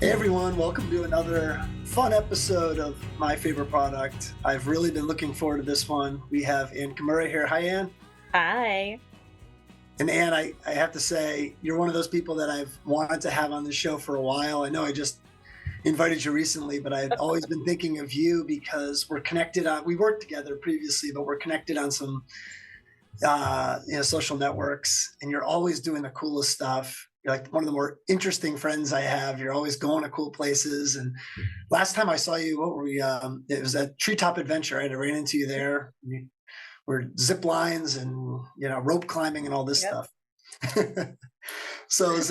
Hey everyone, welcome to another fun episode of My Favorite Product. I've really been looking forward to this one. We have Kimura here. Hi, Ann. Hi. And Ann, I have to say, you're one of those people that I've wanted to have on the show for a while. I know I just invited you recently, but I've always been thinking of you because we're connected on, we worked together previously, but we're connected on some social networks, and you're always doing the coolest stuff. You're like one of the more interesting friends I have. You're always going to cool places. And last time I saw you, what were we? It was a treetop adventure. Right? I ran into you there. We were zip lines and rope climbing and all this Yep. stuff. So I was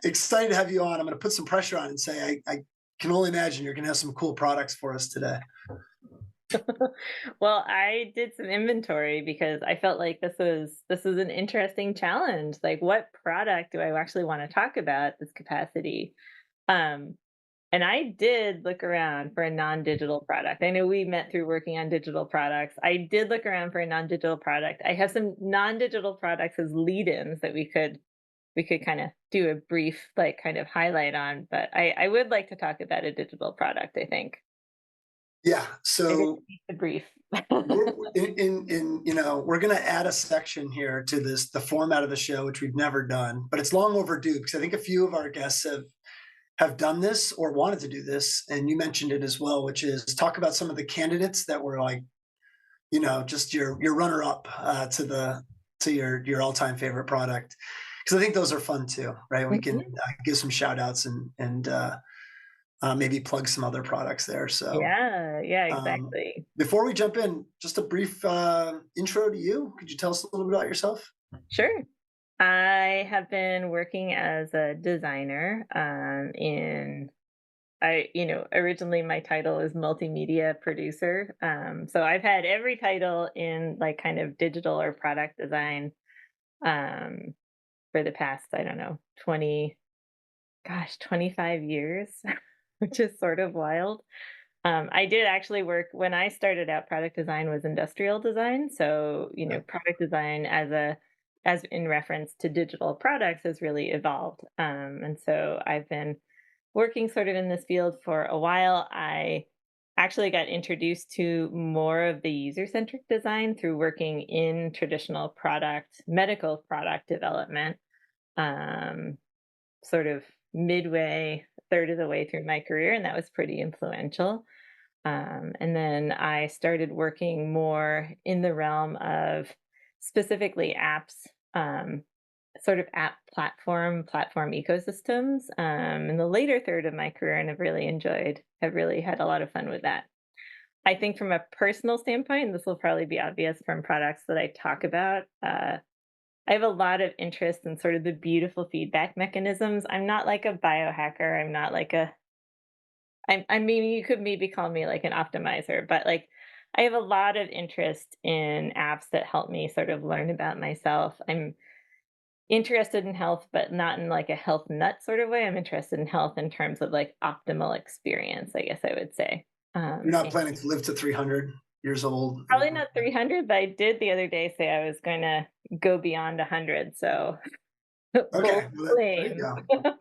excited to have you on. I'm going to put some pressure on and say I can only imagine you're going to have some cool products for us today. Well, I did some inventory because I felt like this was an interesting challenge. Like, what product do I actually want to talk about at this capacity? Um, and I did look around for a non-digital product. I know we met through working on digital products. I did look around for a non-digital product. I have some non-digital products as lead-ins that we could kind of do a brief kind of highlight on, but I would like to talk about a digital product, I think. Yeah. Maybe So the brief. we're going to add a section here to the format of the show, which we've never done, but it's long overdue because I think a few of our guests have done this or wanted to do this, and you mentioned it as well, which is talk about some of the candidates that were like, just your runner up to your all time favorite product, because I think those are fun too, right? We can Mhm. give some shout outs and maybe plug some other products there. So Yeah, yeah, um, exactly. before we jump in, just a brief intro to you. Could you tell us a little bit about yourself? Sure. I have been working as a designer originally my title is multimedia producer. So I've had every title in like kind of digital or product design um, for the past, I don't know, 25 years, which is sort of wild. I did actually work when I started out. Product design was industrial design, so product design as in reference to digital products has really evolved. And so I've been working sort of in this field for a while. I actually got introduced to more of the user centric design through working in traditional medical product development. Um, Sort of midway, third of the way through my career, and that was pretty influential. And then I started working more in the realm of specifically apps, sort of app platform ecosystems in the later third of my career, and have really had a lot of fun with that. I think from a personal standpoint, and this will probably be obvious from products that I talk about. I have a lot of interest in sort of the beautiful feedback mechanisms. I'm not like a biohacker. I'm not like a I mean, you could maybe call me like an optimizer, but like I have a lot of interest in apps that help me sort of learn about myself. I'm interested in health, but not in like a health nut sort of way. I'm interested in health in terms of like optimal experience, I guess I would say. You're not And planning to live to 300 years old. probably not 300, but I did the other day say I was going to go beyond 100. So bold Okay, well, there you claim. go.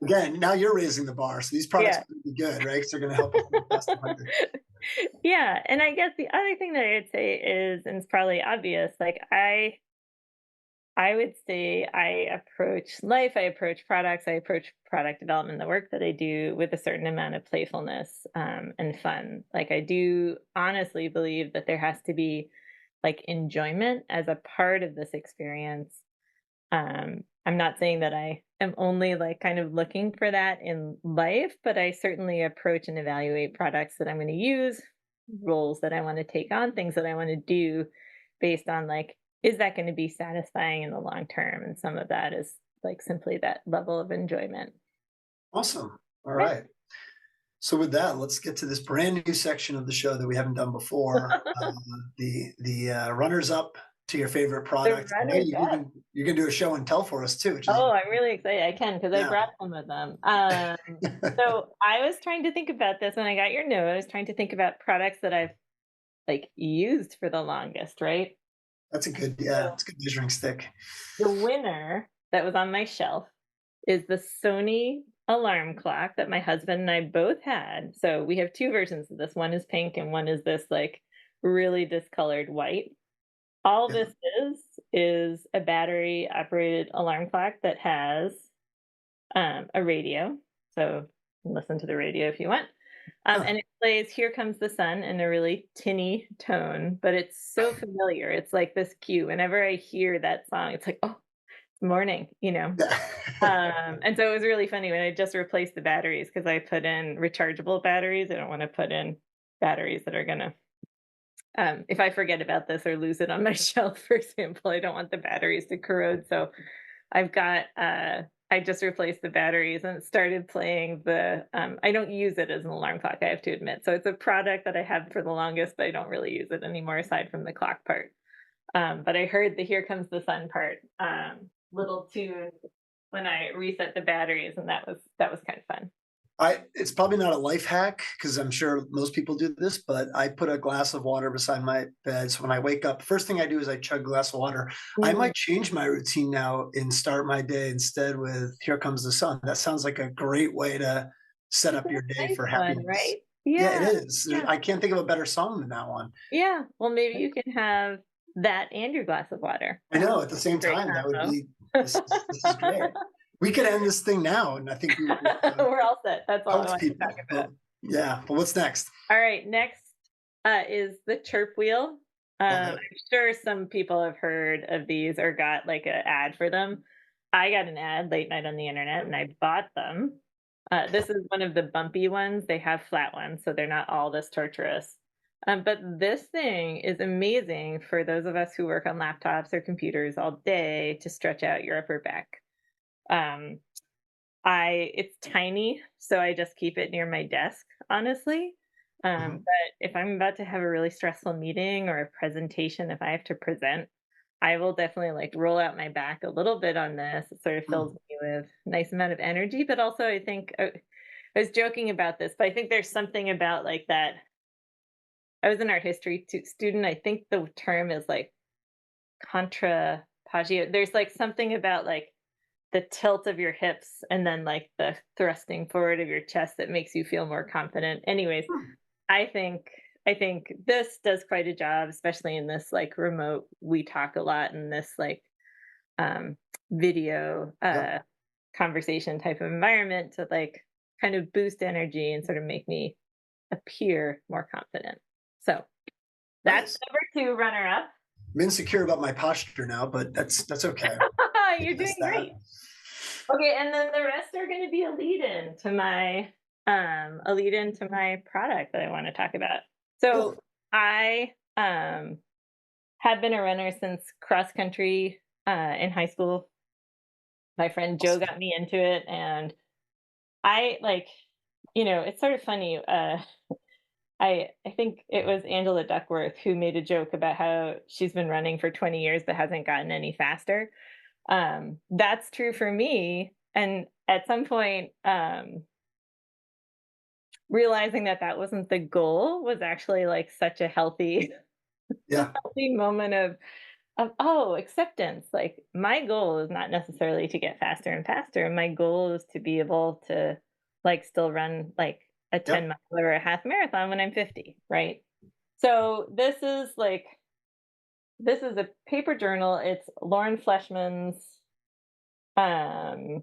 Again, now you're raising the bar, so these products Yeah. are going to be good, right? Because they're going to help us move past 100. Yeah, and I guess the other thing that I would say is, and it's probably obvious, like I would say I approach products, I approach product development, the work that I do with a certain amount of playfulness and fun. Like I do honestly believe that there has to be like enjoyment as a part of this experience. I'm not saying that I am only like kind of looking for that in life, but I certainly approach and evaluate products that I'm going to use, roles that I want to take on, things that I want to do based on like, is that going to be satisfying in the long term? And some of that is like simply that level of enjoyment. Awesome. All Yeah. right. So with that, let's get to this brand new section of the show that we haven't done before. The runners up to your favorite The product. I know runners up. you're gonna do a show and tell for us too, which is Oh, even I'm really excited. I can because I yeah. brought some of them. So I was trying to think about this when I got your note. I was trying to think about products that I've like used for the longest, right? That's a good So it's a good measuring stick. the winner that was on my shelf is the Sony. alarm clock that my husband and I both had. So we have two versions of this. One is pink and one is this like really discolored white. All Yeah. this is a battery operated alarm clock that has a radio. So listen to the radio if you want. Huh. And it plays Here Comes the Sun in a really tinny tone, but it's so familiar. It's like this cue. Whenever I hear that song, it's like, oh, it's morning, you know? Yeah. And so it was really funny when I just replaced the batteries because I put in rechargeable batteries. I don't want to put in batteries that are going to, if I forget about this or lose it on my shelf, for example, I don't want the batteries to corrode. So I've got, I just replaced the batteries and it started playing I don't use it as an alarm clock, I have to admit. So it's a product that I have for the longest, but I don't really use it anymore aside from the clock part. But I heard the Here Comes the Sun part, little tune when I reset the batteries, and that was kind of fun. I it's probably not a life hack because I'm sure most people do this, but I put a glass of water beside my bed. So when I wake up, first thing I do is I chug a glass of water. I Mm, might change my routine now and start my day instead with "Here Comes the Sun." That sounds like a great way to set it's up a your day nice for one, happiness. right? Yeah, it Yeah, is. yeah, I can't think of a better song than that one. yeah. Well, maybe you can have that and your glass of water. I know, at the same Great time, that would combo. be this is great. We could end this thing now, and I think we would We're all set. That's all I help wanted to talk people. about. But yeah, but what's next? All right, next, is the chirp wheel. Love I'm it. sure some people have heard of these or got, like, an ad for them. I got an ad late night on the internet, and I bought them. This is one of the bumpy ones. They have flat ones, so they're not all this torturous. But this thing is amazing for those of us who work on laptops or computers all day to stretch out your upper back. Um, I it's tiny, so I just keep it near my desk, honestly. Mhm. But if I'm about to have a really stressful meeting or a presentation, if I have to present, I will definitely like roll out my back a little bit on this. It sort of fills Mm. me with nice amount of energy, but also I think I was joking about this, but I think there's something about like that. I was an art history student. I think the term is like contrapagio. There's like something about like the tilt of your hips and then like the thrusting forward of your chest that makes you feel more confident. Anyways, Hmm. I think I think this does quite a job, especially in this like remote we talk a lot in this like um video Yep. conversation type of environment to like kind of boost energy and sort of make me appear more confident. So that's Nice. number two runner up. I'm insecure about my posture now, but that's okay. Get You're past doing that. great. Okay, and then the rest are gonna be a lead into my product that I wanna talk about. Cool. So I have been a runner since cross country in high school. My friend Joe Awesome. got me into it and I like, it's sort of funny. I think it was Angela Duckworth who made a joke about how she's been running for 20 years but hasn't gotten any faster. That's true for me. And at some point, realizing that that wasn't the goal was actually like such a healthy, Yeah. healthy moment of oh acceptance. Like my goal is not necessarily to get faster and faster. My goal is to be able to like still run like a Yep. 10 mile or a half marathon when I'm 50, right? So this is a paper journal. It's Lauren Fleshman's um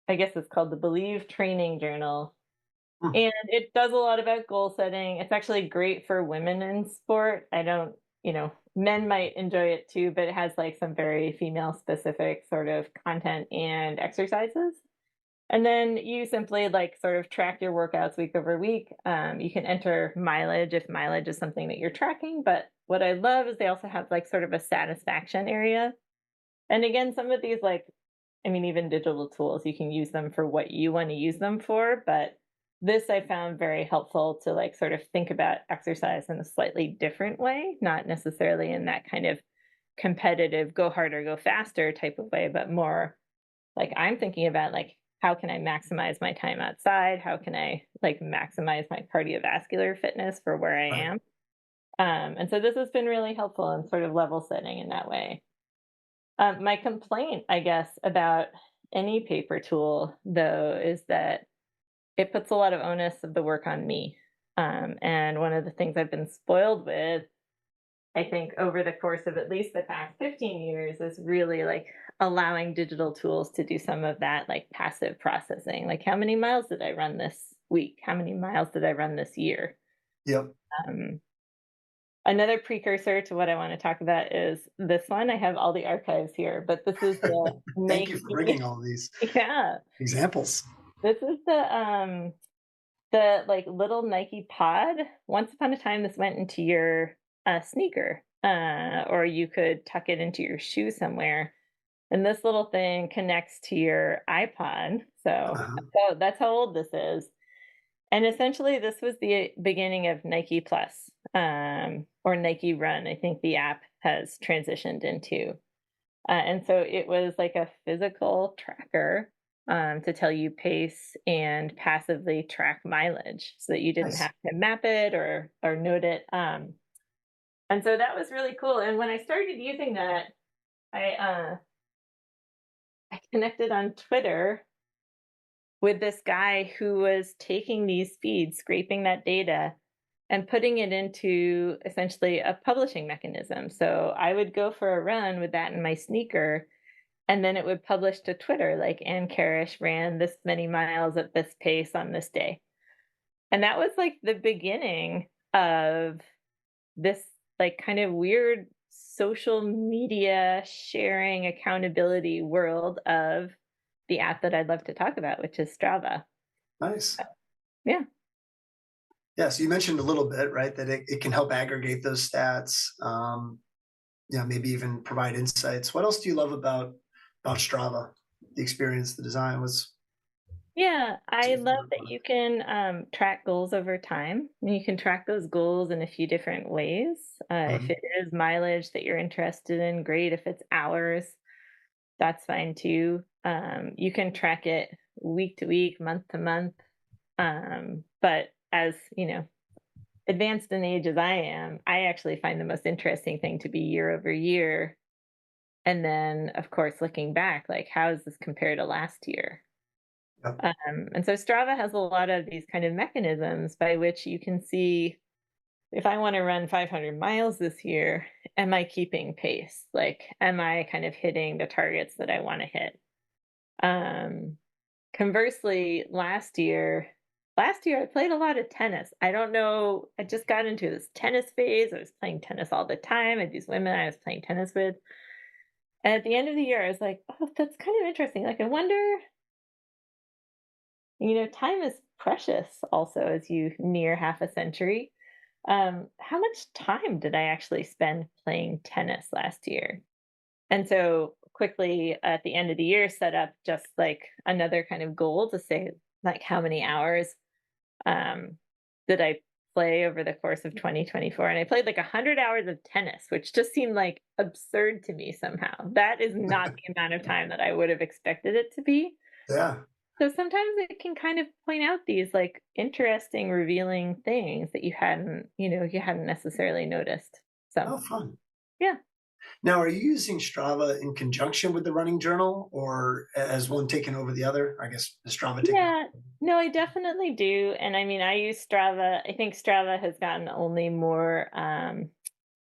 I guess it's called the Believe Training Journal. Mm. And it does a lot about goal setting. It's actually great for women in sport. I don't, men might enjoy it too, but it has like some very female specific sort of content and exercises. And then you simply like sort of track your workouts week over week. You can enter mileage if mileage is something that you're tracking. But what I love is they also have like sort of a satisfaction area. And again, some of these like I mean, even digital tools, you can use them for what you want to use them for. But this I found very helpful to like sort of think about exercise in a slightly different way, not necessarily in that kind of competitive, go harder, go faster type of way, but more like I'm thinking about like, how can I maximize my time outside? How can I like maximize my cardiovascular fitness for where I Right. am? And so this has been really helpful in sort of level setting in that way. My complaint, I guess, about any paper tool, though, is that it puts a lot of onus of the work on me. And one of the things I've been spoiled with, I think, over the course of at least the past 15 years is really like allowing digital tools to do some of that like passive processing. Like, how many miles did I run this week? How many miles did I run this year? Yep. Um, Another precursor to what I want to talk about is this one. I have all the archives here, but this is the Thank you for Nike. bringing all these Yeah, examples. this is the like little Nike pod. Once upon a time, this went into your sneaker, or you could tuck it into your shoe somewhere. And this little thing connects to your iPod. Uh-huh. So that's how old this is. And essentially, this was the beginning of Nike Plus, or Nike Run. I think the app has transitioned into. And so it was like a physical tracker, to tell you pace and passively track mileage so that you didn't Nice. have to map it or note it. And so that was really cool. And when I started using that, I I connected on Twitter with this guy who was taking these feeds, scraping that data, and putting it into essentially a publishing mechanism. So I would go for a run with that in my sneaker, and then it would publish to Twitter, like Ann Carish ran this many miles at this pace on this day. And that was like the beginning of this like kind of weird social media sharing accountability world of the app that I'd love to talk about, which is Strava. Nice. Yeah. Yeah, so you mentioned a little bit, right, that it can help aggregate those stats, yeah, maybe even provide insights. What else do you love about Strava? The experience, the design was Yeah, your I love favorite that part? you can track goals over time. And you can track those goals in a few different ways. If Mhm. it is mileage that you're interested in, great. If it's hours, that's fine too. You can track it week to week, month to month. But as you know, advanced in age as I am, I actually find the most interesting thing to be year over year. And then, of course, looking back, like, how does this compare to last year? Yep. And so Strava has a lot of these kind of mechanisms by which you can see, if I want to run 500 miles this year, am I keeping pace? Like, am I kind of hitting the targets that I want to hit? Um, Conversely, last year I played a lot of tennis. I don't know, I just got into this tennis phase. I was playing tennis all the time. I had these women I was playing tennis with. And at the end of the year, I was like, oh, that's kind of interesting. Like, I wonder, time is precious also as you near half a century. How much time did I actually spend playing tennis last year? And so quickly at the end of the year, set up just like another kind of goal to say, like, how many hours um, did I play over the course of 2024? And I played like 100 hours of tennis, which just seemed like absurd to me somehow. That is not the amount of time that I would have expected it to be. Yeah. So sometimes it can kind of point out these like interesting, revealing things that you hadn't necessarily noticed. So Oh, fun. yeah. Now, are you using Strava in conjunction with the running journal or as one taking over the other? I guess the Strava taking Yeah. No, I definitely do. And I mean, I use Strava. I think Strava has gotten only more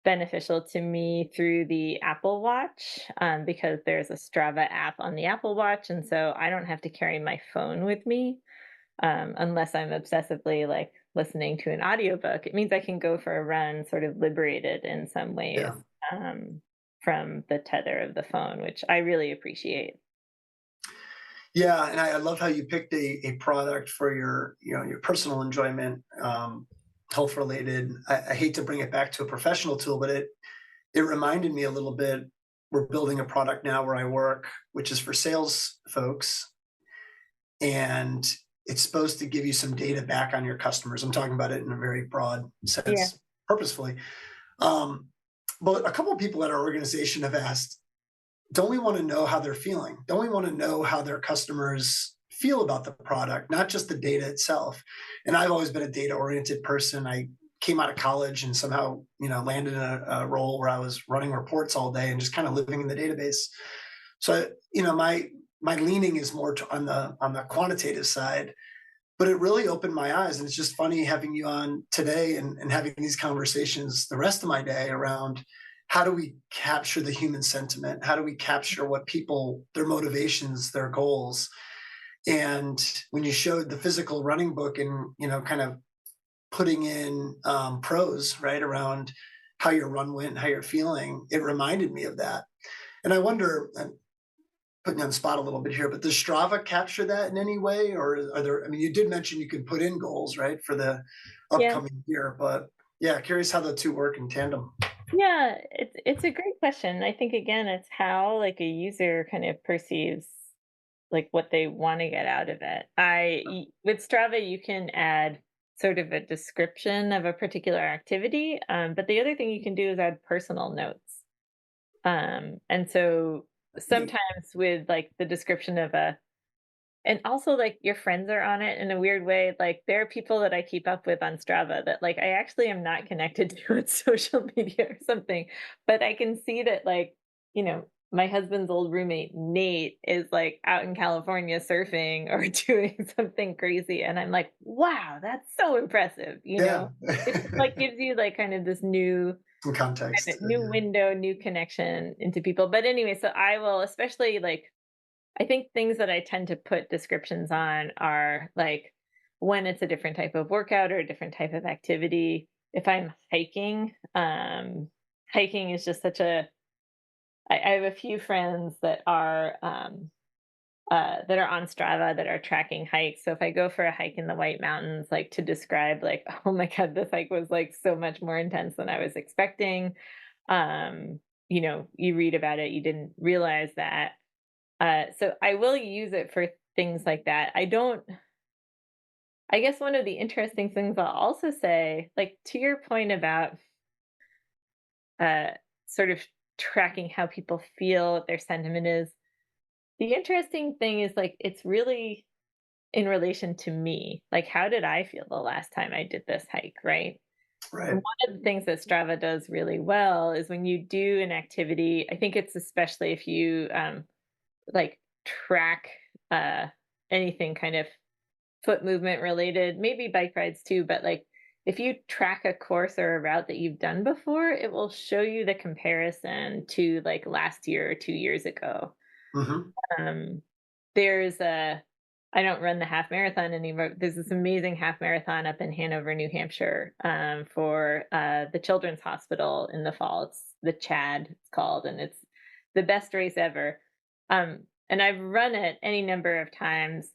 beneficial to me through the Apple Watch, because there's a Strava app on the Apple Watch. And so I don't have to carry my phone with me, unless I'm obsessively like listening to an audiobook. It means I can go for a run sort of liberated in some ways, yeah. um, from the tether of the phone, which I really appreciate. Yeah, and I love how you picked a product for your personal enjoyment, health related. I hate to bring it back to a professional tool, but it reminded me a little bit. We're building a product now where I work, which is for sales folks, and it's supposed to give you some data back on your customers. I'm talking about it in a very broad Yeah. sense, purposefully. Um, but a couple of people at our organization have asked, don't we want to know how they're feeling? Don't we want to know how their customers feel about the product, not just the data itself? And I've always been a data oriented person. I came out of college and somehow, landed in a role where I was running reports all day and just kind of living in the database. So, my my leaning is more on the quantitative side, but it really opened my eyes. And it's just funny having you on today and having these conversations the rest of my day around how do we capture the human sentiment? How do we capture what people, their motivations, their goals? And when you showed the physical running book and, kind of putting in pros, right, around how your run went, how you're feeling, it reminded me of that. And I wonder, I'm putting you on the spot a little bit here, but does Strava capture that in any way? Or are there, I mean, you did mention you can put in goals, right, for the Yeah. upcoming year, but yeah, curious how the two work in tandem. Yeah, it's a great question. I think again, it's how like a user kind of perceives like what they want to get out of it. With Strava, you can add sort of a description of a particular activity, but the other thing you can do is add personal notes. And so Neat. sometimes with like the description of a and also, like, your friends are on it in a weird way, like, there are people that I keep up with on Strava that, like, I actually am not connected to on social media or something, but I can see that, like, my husband's old roommate, Nate, is, like, out in California surfing or doing something crazy, and I'm like, "Wow, that's so impressive," you Yeah. know? It just, like, gives you, like, kind of this new Some context. new window, new connection into people, but anyway, so I will especially, like I think things that I tend to put descriptions on are like when it's a different type of workout or a different type of activity. If I'm hiking, hiking is just such a. I have a few friends that are on Strava that are tracking hikes. So if I go for a hike in the White Mountains, like to describe, like, oh my god, this hike was like so much more intense than I was expecting. You read about it, you didn't realize that so I will use it for things like that. I guess one of the interesting things I'll also say, like to your point about uh sort of tracking how people feel, what their sentiment is. The interesting thing is like it's really in relation to me. Like how did I feel the last time I did this hike, right? And Right. one of the things that Strava does really well is when you do an activity, I think it's especially if you like track uh anything kind of foot movement related, maybe bike rides too, but like if you track a course or a route that you've done before, it will show you the comparison to like last year or 2 years ago. Hmm. Um, there's a, I don't run the half marathon anymore. There's this amazing half marathon up in Hanover, New Hampshire, for the Children's Hospital in the fall. It's the Chad, it's called, and it's the best race ever. And I've run it any number of times.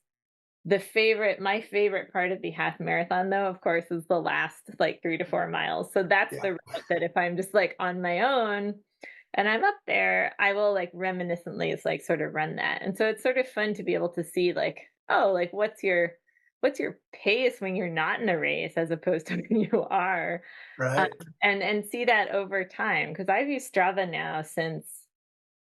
My favorite part of the half marathon, though, of course, is the last like 3 to 4 miles. So that's Yeah. the route that if I'm just like on my own and I'm up there, I will like reminiscently it's like sort of run that. And so it's sort of fun to be able to see like, oh, like what's your pace when you're not in a race as opposed to when you are. Um, Right. and see that over time. Because I've used Strava now since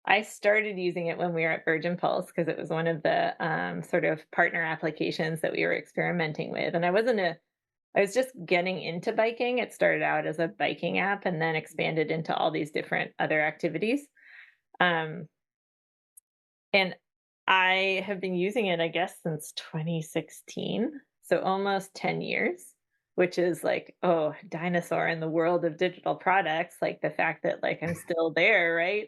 I started using it when we were at Virgin Pulse because it was one of the sort of partner applications that we were experimenting with. And I was just getting into biking. It started out as a biking app and then expanded into all these different other activities. Um, and I have been using it, I guess, since 2016. So almost 10 years, which is like, oh, dinosaur in the world of digital products. Like the fact that like I'm still there, right?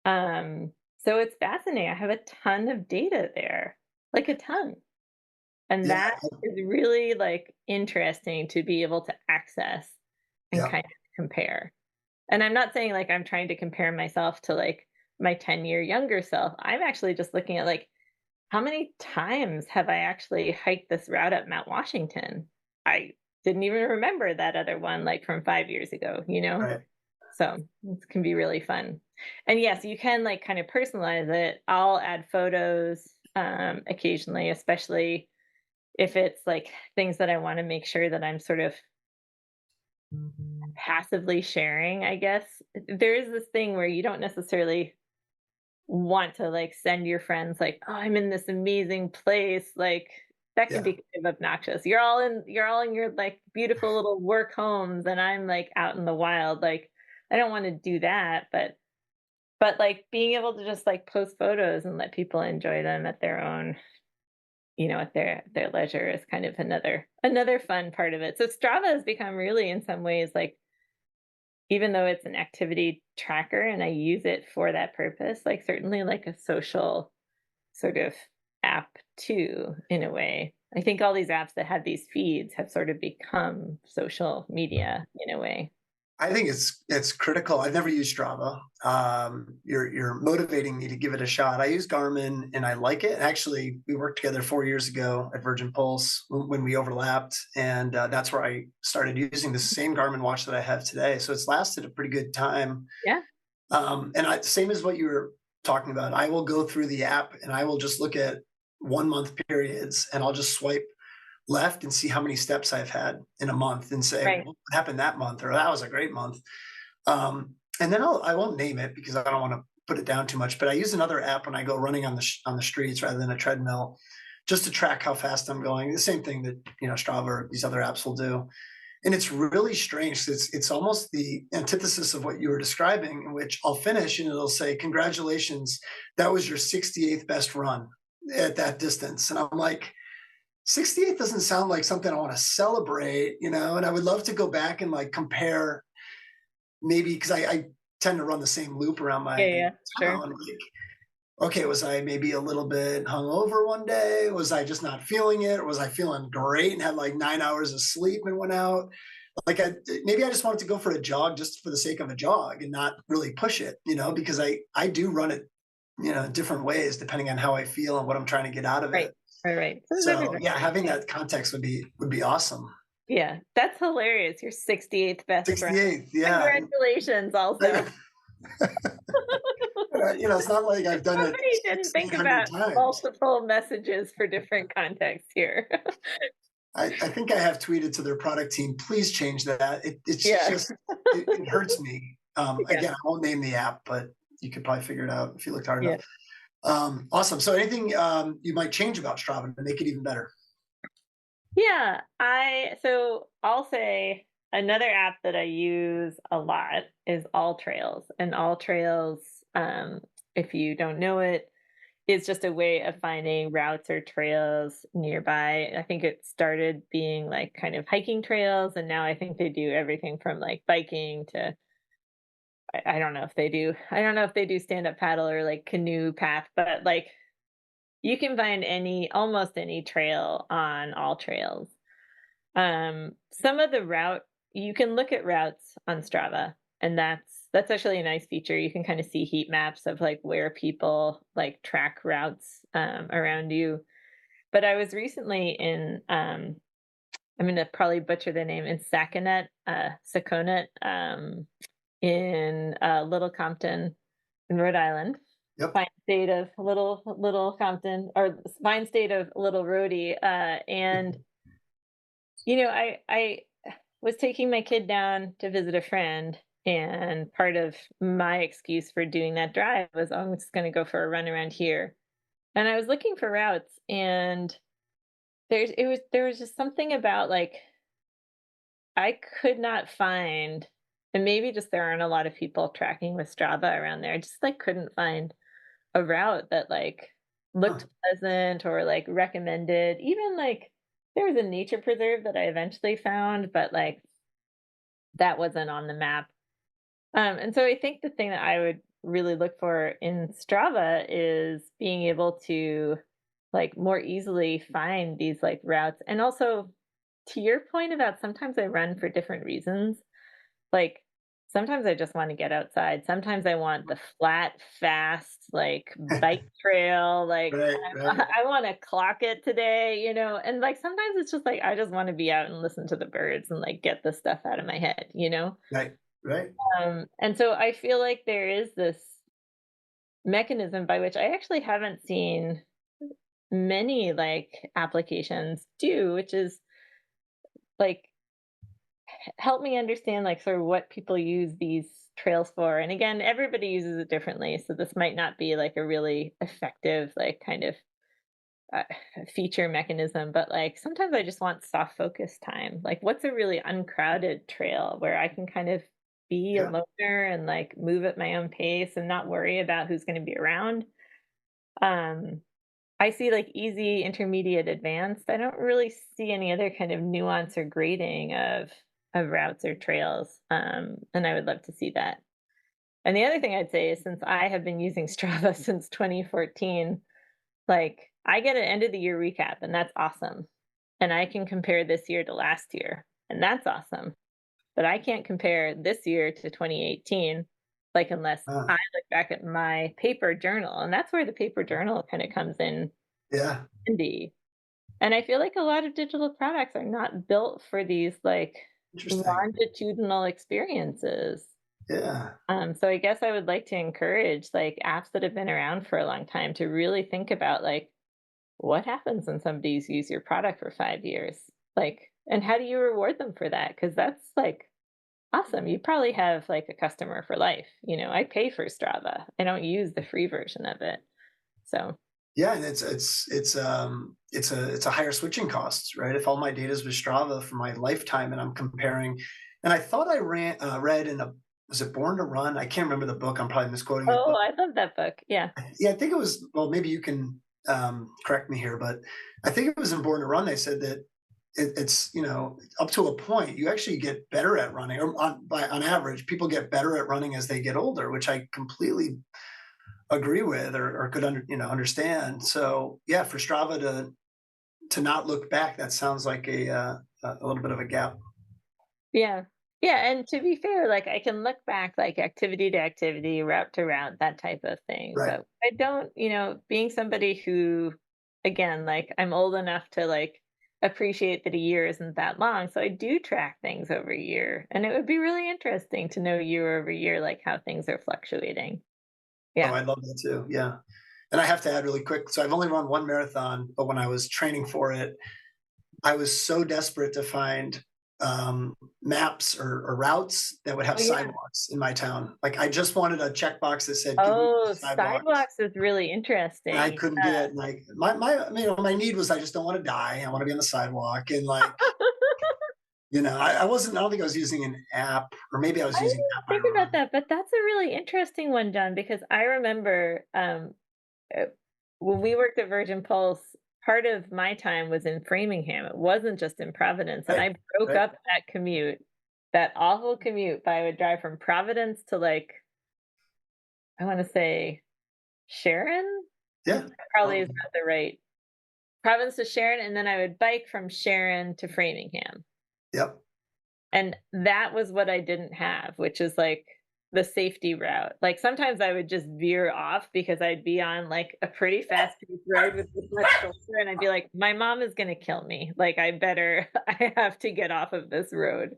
So it's fascinating. I have a ton of data there, like a ton. And Yeah. that is really like interesting to be able to access and Yeah. kind of compare. And I'm not saying like I'm trying to compare myself to like my 10-year younger self. I'm actually just looking at like how many times have I actually hiked this route up Mount Washington? I didn't even remember that other one like from 5 years ago, you know? Right. So it can be really fun. And yes, you can like kind of personalize it. I'll add photos occasionally, especially if it's like things that I want to make sure that I'm sort of passively sharing, I guess. There is this thing where you don't necessarily want to like send your friends like, "Oh, I'm in this amazing place." Like that can Yeah. be kind of obnoxious. You're all in your like beautiful little work homes and I'm like out in the wild. Like I don't want to do that, but, like, being able to just, like, post photos and let people enjoy them at their own, at their leisure is kind of another fun part of it. So Strava has become really in some ways, like, even though it's an activity tracker and I use it for that purpose, like, certainly like a social sort of app too, in a way. I think all these apps that have these feeds have sort of become social media in a way. I think it's critical. I've never used Strava. You're motivating me to give it a shot. I use Garmin and I like it. Actually, we worked together 4 years ago at Virgin Pulse when we overlapped, and that's where I started using the same Garmin watch that I have today. So it's lasted a pretty good time. Yeah, And same as what you were talking about. I will go through the app and I will just look at 1 month periods, and I'll just swipe left and see how many steps I've had in a month and say, right. well, what happened that month? Or that was a great month. And then I won't name it because I don't want to put it down too much, but I use another app when I go running on the streets rather than a treadmill, just to track how fast I'm going. The same thing that, Strava or these other apps will do. And it's really strange. It's almost the antithesis of what you were describing, in which I'll finish and it'll say, congratulations, that was your 68th best run at that distance. And I'm like, 68 doesn't sound like something I want to celebrate, and I would love to go back and like compare, maybe because I tend to run the same loop around Yeah, my yeah, sure. town. Like, okay, was I maybe a little bit hungover one day? Was I just not feeling it? Or was I feeling great and had like 9 hours of sleep and went out? Like, maybe I just wanted to go for a jog just for the sake of a jog and not really push it, because I do run it, different ways depending on how I feel and what I'm trying to get out of Right. it. Right, right. So there's So everything. yeah, having that context would be awesome. Yeah, that's hilarious. Your 68th best friend. 68th, yeah. Congratulations also. It's not like I've done it Somebody didn't think 1,600 about times. multiple messages for different contexts here. I think I have tweeted to their product team, please change that. It's Yeah, just, it hurts me. yeah, Again, I won't name the app, but you could probably figure it out if you looked hard yeah. enough. Awesome. So anything you might change about Strava to make it even better? Yeah, so I'll say another app that I use a lot is All Trails. And All Trails, if you don't know it, is just a way of finding routes or trails nearby. I think it started being like kind of hiking trails, and now I think they do everything from like biking to I don't know if they do. I don't know if they do stand up paddle or like canoe path, but like you can find almost any trail on All Trails. Some of the route you can look at routes on Strava, and that's actually a nice feature. You can kind of see heat maps of like where people like track routes around you. But I was recently in I'm gonna probably butcher the name in Saconet, in Little Compton in Rhode Island. Yep. Fine state of Little Compton, or fine state of Little Rhodey, and I was taking my kid down to visit a friend, and part of my excuse for doing that drive was, "Oh, I'm just gonna go for a run around here." And I was looking for routes, and there was just something about, like, I could not find, and maybe just there aren't a lot of people tracking with Strava around there. I just, like, couldn't find a route that, like, Huh. looked pleasant or, like, recommended. Even, like, there was a nature preserve that I eventually found, but, like, that wasn't on the map. And so I think the thing that I would really look for in Strava is being able to, like, more easily find these, like, routes. And also, to your point about sometimes I run for different reasons, like, sometimes I just wanna get outside. Sometimes I want the flat, fast, like, bike trail, like, Right, right, I wanna clock it today, And, like, sometimes it's just like, I just wanna be out and listen to the birds and, like, get the stuff out of my head, you know? right, right. And so I feel like there is this mechanism by which I actually haven't seen many, like, applications do, which is, like, help me understand, like, sort of what people use these trails for. And again, everybody uses it differently, so this might not be like a really effective, like, kind of uh, feature mechanism, but like sometimes I just want soft focus time. Like, what's a really uncrowded trail where I can kind of be a Yeah. loner and like move at my own pace and not worry about who's going to be around. Um, I see like easy, intermediate, advanced. I don't really see any other kind of nuance or grading of routes or trails. And I would love to see that. And the other thing I'd say is since I have been using Strava since 2014, like I get an end of the year recap, and that's awesome. And I can compare this year to last year, and that's awesome. But I can't compare this year to 2018, like unless Uh, I look back at my paper journal, and that's where the paper journal kind of comes in yeah. handy. And I feel like a lot of digital products are not built for these like Interesting. longitudinal experiences. Yeah. So I guess I would like to encourage like apps that have been around for a long time to really think about like what happens when somebody's used your product for 5 years? Like, and how do you reward them for that? Because that's like awesome. You probably have like a customer for life. I pay for Strava. I don't use the free version of it. So, Yeah, and it's a higher switching costs, right? If all my data is with Strava for my lifetime, and I'm comparing, and I thought I read in a was it Born to Run? I can't remember the book. I'm probably misquoting it, oh, but I love that book. Yeah. yeah, I think it was. Well, maybe you can correct me here, but I think it was in Born to Run. They said that it's up to a point you actually get better at running, or on average, people get better at running as they get older, which I completely agree with or could understand. So yeah, for Strava to not look back, that sounds like a little bit of a gap. Yeah. Yeah. And to be fair, like I can look back like activity to activity, route to route, that type of thing. Right. But I don't, being somebody who, again, like I'm old enough to like appreciate that a year isn't that long. So I do track things over a year. And it would be really interesting to know year over year, like how things are fluctuating. Oh, Yeah. I love that too. Yeah. And I have to add really quick. So I've only run one marathon, but when I was training for it, I was so desperate to find maps or routes that would have Oh, yeah. sidewalks in my town. Like I just wanted a checkbox that said, "Give me Oh, sidewalks," sidewalks is really and I interesting. couldn't do it. And like my need was I just don't want to die. I want to be on the sidewalk, and like I wasn't. I don't think I was using an app, or maybe I was I using an didn't app. I think don't about know. that, but that's a really interesting one, John, because I remember uh, when we worked at Virgin Pulse, part of my time was in Framingham. It wasn't just in Providence. And Right, I broke right. up that commute, that awful commute, but I would drive from Providence to like, I want to say Sharon? Yeah. Probably is Um, not the right Providence to Sharon. And then I would bike from Sharon to Framingham. yep. And that was what I didn't have, which is like the safety route. Like sometimes I would just veer off because I'd be on like a pretty fast paced road with this much shoulder and I'd be like, my mom is gonna kill me. Like I better I have to get off of this road.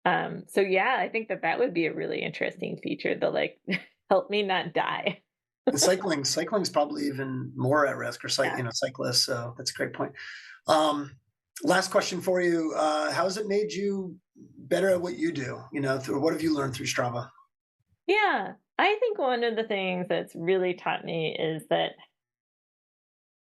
So yeah, I think that that would be a really interesting feature to like help me not die. And cycling's probably even more at risk, or Yeah. cyclists. So that's a great point. Um, Last question for you: how has it made you better at what you do? Through what have you learned through Strava? Yeah. I think one of the things that's really taught me is that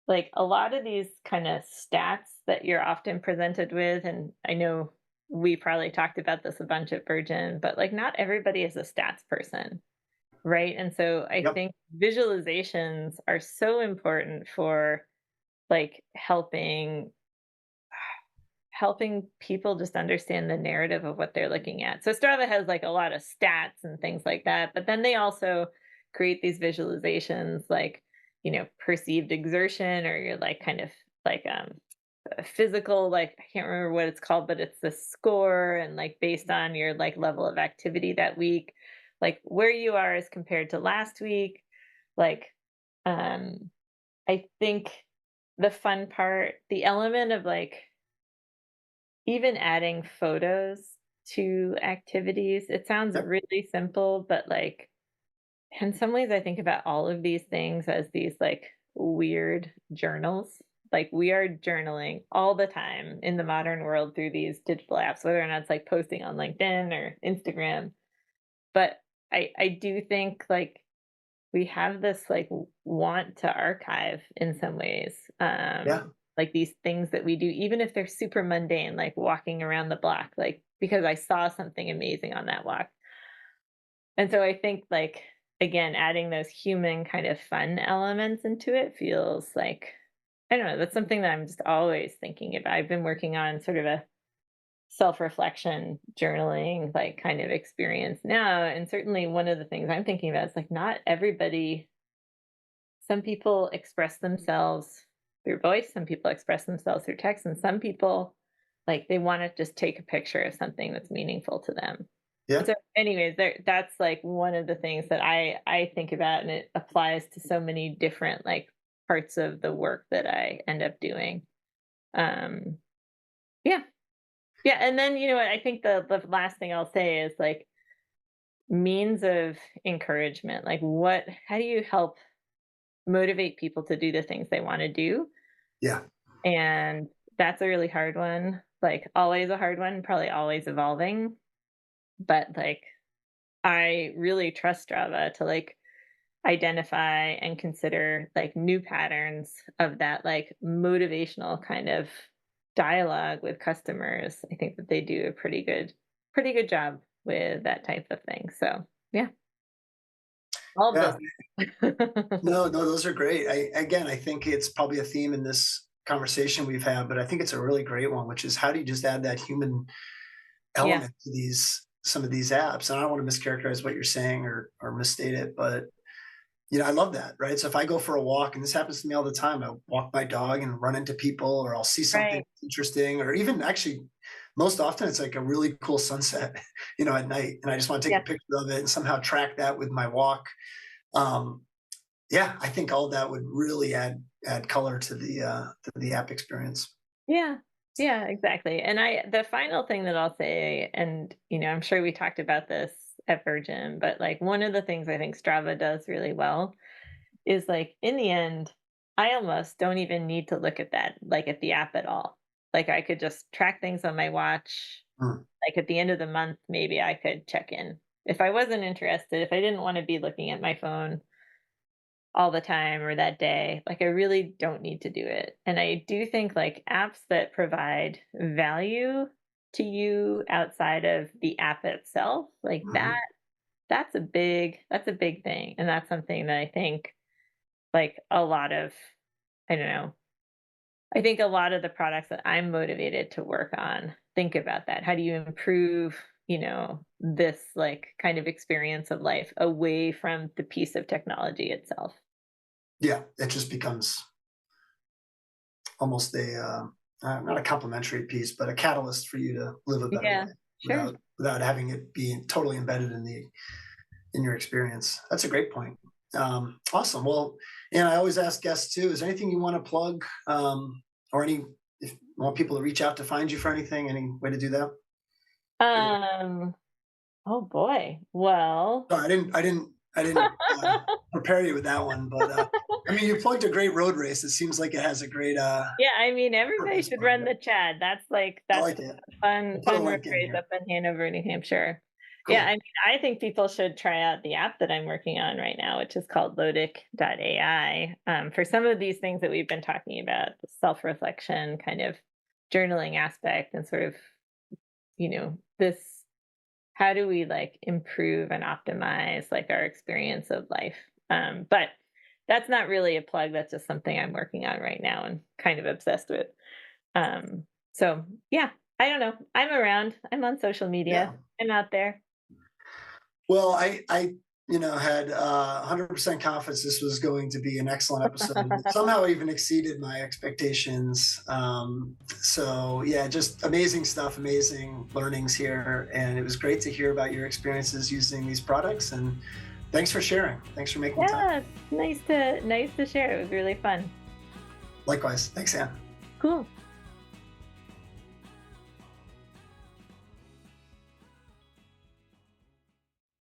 like a lot of these kind of stats that you're often presented with, and I know we probably talked about this a bunch at Virgin, but like not everybody is a stats person, right? And so I Yep. think visualizations are so important for like helping people just understand the narrative of what they're looking at. So Strava has like a lot of stats and things like that, but then they also create these visualizations like, perceived exertion or your like kind of like a physical like I can't remember what it's called, but it's the score and like based on your like level of activity that week, like where you are as compared to last week. Like um I think the fun part, the element of like even adding photos to activities, it sounds Yep. really simple, but, like, in some ways, I think about all of these things as these, like, weird journals. Like, we are journaling all the time in the modern world through these digital apps, whether or not it's, like, posting on LinkedIn or Instagram. But I do think, like, we have this, like, want to archive in some ways, Yeah. like, these things that we do, even if they're super mundane, like walking around the block, like, because I saw something amazing on that walk. And so I think, like, again, adding those human kind of fun elements into it feels like, I don't know, that's something that I'm just always thinking about. I've been working on sort of a self-reflection, journaling, like, kind of experience now, and certainly one of the things I'm thinking about is, like, not everybody, some people express themselves through voice, some people express themselves through text, and some people, like, they wanna just take a picture of something that's meaningful to them. And Yeah. so anyways, that's, like, one of the things that I think about, and it applies to so many different, like, parts of the work that I end up doing. Um, yeah. Yeah, and then, you know what, I think the last thing I'll say is, like, means of encouragement. Like, what how do you help motivate people to do the things they wanna do? Yeah. And that's a really hard one, like, always a hard one, probably always evolving, but, like, I really trust Strava to, like, identify and consider, like, new patterns of that, like, motivational kind of dialogue with customers. I think that they do a pretty good job with that type of thing. So, yeah, all of Yeah. those. No, no, those are great. I think it's probably a theme in this conversation we've had, but I think it's a really great one, which is how do you just add that human Yeah, element to some of these apps? And I don't want to mischaracterize what you're saying or misstate it, but I love that, right? So if I go for a walk, and this happens to me all the time, I walk my dog and run into people, or I'll see something right. interesting, or even actually most often it's like a really cool sunset, at night, and I just want to take Yeah. a picture of it and somehow track that with my walk. Um, yeah, I think all that would really add color to the app experience. Yeah. Yeah, exactly. And the final thing that I'll say, and, I'm sure we talked about this at Virgin, but, like, one of the things I think Strava does really well is, like, in the end, I almost don't even need to look at that, like, at the app at all. Like, I could just track things on my watch. Mm, Like, at the end of the month, maybe I could check in. If I wasn't interested, if I didn't wanna be looking at my phone all the time or that day, like, I really don't need to do it. And I do think, like, apps that provide value to you outside of the app itself, like, mhm. that's a big thing, and that's something that I think, like, a lot of, I don't know, I think a lot of the products that I'm motivated to work on think about that. How do you improve, this, like, kind of experience of life away from the piece of technology itself? Yeah, it just becomes almost not a complementary piece, but a catalyst for you to live a better Yeah, life sure. without having it be totally embedded in your experience. That's a great point. Awesome. Well, and I always ask guests too: is there anything you want to plug, or if you want people to reach out to find you for anything? Any way to do that? Um, oh boy. Well, Sorry, I didn't prepare you with that one, but I mean, you plugged a great road race. It seems like it has a great yeah, I mean, everybody purpose should behind run it. the Chad. That's like I that's like it. a fun We'll put a fun road link in race here. up in Hanover, New Hampshire. Yeah, I Cool. mean, I think people should try out the app that I'm working on right now, which is called Lodic.ai. For some of these things that we've been talking about, the self-reflection kind of journaling aspect, and sort of, this, how do we, like, improve and optimize, like, our experience of life? But that's not really a plug. That's just something I'm working on right now and kind of obsessed with. So yeah, I don't know. I'm around. I'm on social Yeah. media. I'm out there. Well, I had 100% confidence this was going to be an excellent episode. And somehow even exceeded my expectations. So yeah, just amazing stuff, amazing learnings here, and it was great to hear about your experiences using these products. And thanks for sharing. Thanks for making time. Yeah, nice to share. It was really fun. Likewise. Thanks, Anne. Cool.